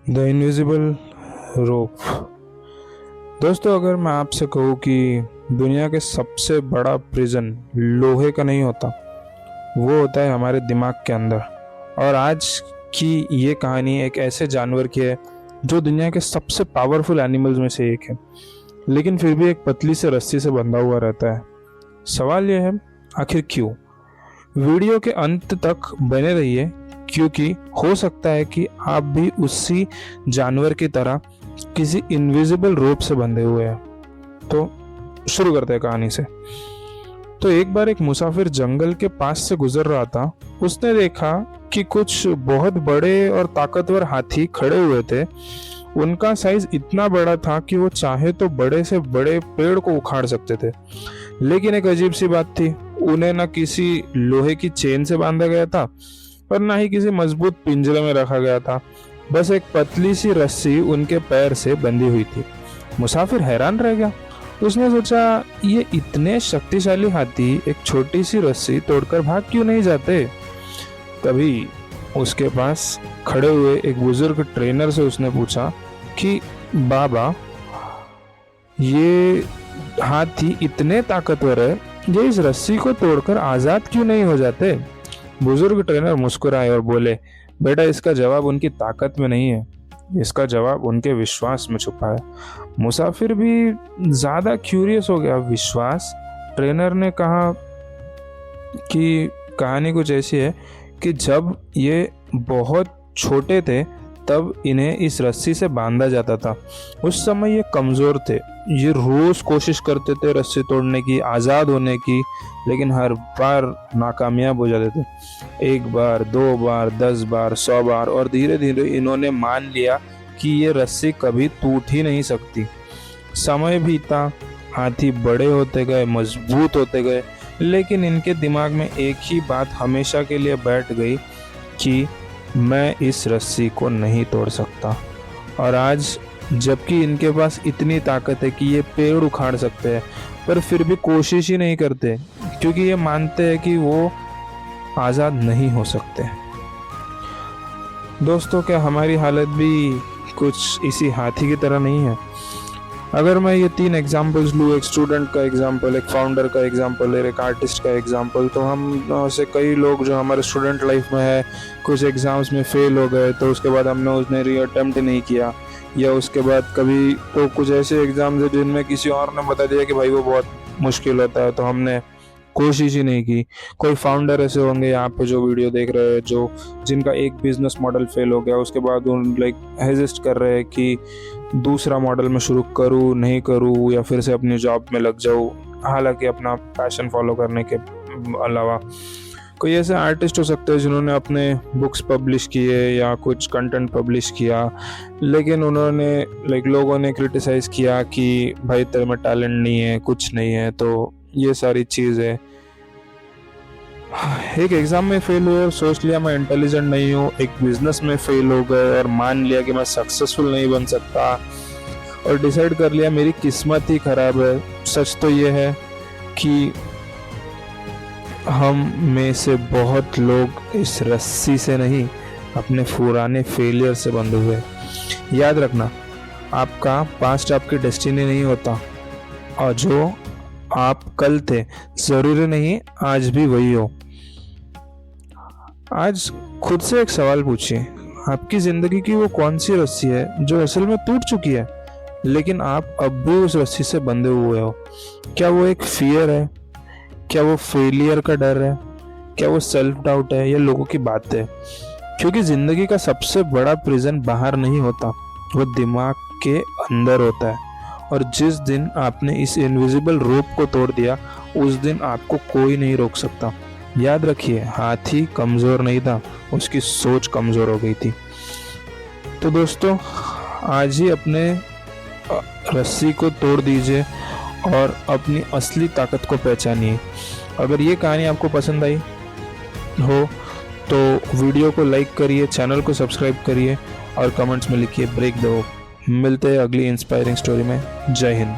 The invisible रोप। दोस्तों, अगर मैं आपसे कहूँ कि दुनिया के सबसे बड़ा प्रिजन लोहे का नहीं होता, वो होता है हमारे दिमाग के अंदर। और आज की ये कहानी एक ऐसे जानवर की है जो दुनिया के सबसे पावरफुल एनिमल्स में से एक है, लेकिन फिर भी एक पतली से रस्सी से बंधा हुआ रहता है। सवाल यह है, आखिर क्यों? वीडियो के अंत तक बने रहिए, क्योंकि हो सकता है कि आप भी उसी जानवर की तरह किसी इनविजिबल रोप से बंधे हुए हैं। तो शुरू करते हैं कहानी से। तो एक बार एक मुसाफिर जंगल के पास से गुजर रहा था। उसने देखा कि कुछ बहुत बड़े और ताकतवर हाथी खड़े हुए थे। उनका साइज इतना बड़ा था कि वो चाहे तो बड़े से बड़े पेड़ को उखाड़ सकते थे। लेकिन एक अजीब सी बात थी, उन्हें न किसी लोहे की चेन से बांधा गया था और ना ही किसी मजबूत पिंजरे में रखा गया था। बस एक पतली सी रस्सी उनके पैर से बंधी हुई थी। मुसाफिर हैरान रह गया। उसने सोचा, ये इतने शक्तिशाली हाथी एक छोटी सी रस्सी तोड़कर भाग क्यों नहीं जाते? तभी उसके पास खड़े हुए एक बुजुर्ग ट्रेनर से उसने पूछा कि बाबा, ये हाथी इतने ताकतवर है, ये इस रस्सी को तोड़कर आजाद क्यों नहीं हो जाते? बुजुर्ग ट्रेनर मुस्कुराए और बोले, बेटा, इसका जवाब उनकी ताकत में नहीं है, इसका जवाब उनके विश्वास में छुपा है। मुसाफिर भी ज्यादा क्यूरियस हो गया। विश्वास? ट्रेनर ने कहा कि कहानी कुछ ऐसी है कि जब ये बहुत छोटे थे तब इन्हें इस रस्सी से बांधा जाता था। उस समय ये कमजोर थे, ये रोज कोशिश करते थे रस्सी तोड़ने की, आज़ाद होने की, लेकिन हर बार नाकामयाब हो जाते थे। एक बार, 2 बार, 10 बार, 100 बार, और धीरे धीरे इन्होंने मान लिया कि ये रस्सी कभी टूट ही नहीं सकती। समय बीता, हाथी बड़े होते गए, मजबूत होते गए, लेकिन इनके दिमाग में एक ही बात हमेशा के लिए बैठ गई कि मैं इस रस्सी को नहीं तोड़ सकता। और आज जबकि इनके पास इतनी ताकत है कि ये पेड़ उखाड़ सकते हैं, पर फिर भी कोशिश ही नहीं करते, क्योंकि ये मानते हैं कि वो आज़ाद नहीं हो सकते। दोस्तों, क्या हमारी हालत भी कुछ इसी हाथी की तरह नहीं है? अगर मैं ये 3 एग्जाम्पल्स लूँ, एक स्टूडेंट का एग्जाम्पल, एक फाउंडर का एग्जाम्पल और एक आर्टिस्ट का एग्जाम्पल, तो हम से कई लोग जो हमारे स्टूडेंट लाइफ में है, कुछ एग्ज़ाम्स में फेल हो गए तो उसके बाद हमने उसने रीअटेम्प्ट नहीं किया, या उसके बाद कभी तो कुछ ऐसे एग्ज़ाम्स है जिनमें किसी और ने बता दिया कि भाई वो बहुत मुश्किल होता है, तो हमने कोशिश ही नहीं की। कोई फाउंडर ऐसे होंगे यहाँ पे जो वीडियो देख रहे हैं, जो जिनका एक बिजनेस मॉडल फेल हो गया, उसके बाद उन हेजिस्ट कर रहे हैं कि दूसरा मॉडल में शुरू करूँ नहीं करूँ, या फिर से अपनी जॉब में लग जाऊँ, हालांकि अपना पैशन फॉलो करने के अलावा। कोई ऐसे आर्टिस्ट हो सकते हैं जिन्होंने अपने बुक्स पब्लिश किए या कुछ कंटेंट पब्लिश किया, लेकिन उन्होंने लोगों ने क्रिटिसाइज़ किया कि भाई तेरे में टैलेंट नहीं है, कुछ नहीं है। तो ये सारी चीज़ें, एक एग्ज़ाम में फेल हुए और सोच लिया मैं इंटेलिजेंट नहीं हूँ, एक बिजनेस में फेल हो गए और मान लिया कि मैं सक्सेसफुल नहीं बन सकता, और डिसाइड कर लिया मेरी किस्मत ही खराब है। सच तो ये है कि हम में से बहुत लोग इस रस्सी से नहीं, अपने पुराने फेलियर से बंधे हुए। याद रखना, आपका पास्ट आपकी डेस्टिनी नहीं होता, और जो आप कल थे जरूरी नहीं आज भी वही हो। आज खुद से एक सवाल पूछिए, आपकी जिंदगी की वो कौन सी रस्सी है जो असल में टूट चुकी है, लेकिन आप अब भी उस रस्सी से बंधे हुए हो? क्या वो एक फियर है? क्या वो फेलियर का डर है? क्या वो सेल्फ डाउट है, या लोगों की बात है? क्योंकि जिंदगी का सबसे बड़ा प्रिजन बाहर नहीं होता, वो दिमाग के अंदर होता है। और जिस दिन आपने इस इनविजिबल रोप को तोड़ दिया, उस दिन आपको कोई नहीं रोक सकता। याद रखिए, हाथी कमज़ोर नहीं था, उसकी सोच कमज़ोर हो गई थी। तो दोस्तों, आज ही अपने रस्सी को तोड़ दीजिए और अपनी असली ताकत को पहचानिए। अगर ये कहानी आपको पसंद आई हो तो वीडियो को लाइक करिए, चैनल को सब्सक्राइब करिए और कमेंट्स में लिखिए ब्रेक दो। मिलते हैं अगली इंस्पायरिंग स्टोरी में। जय हिंद।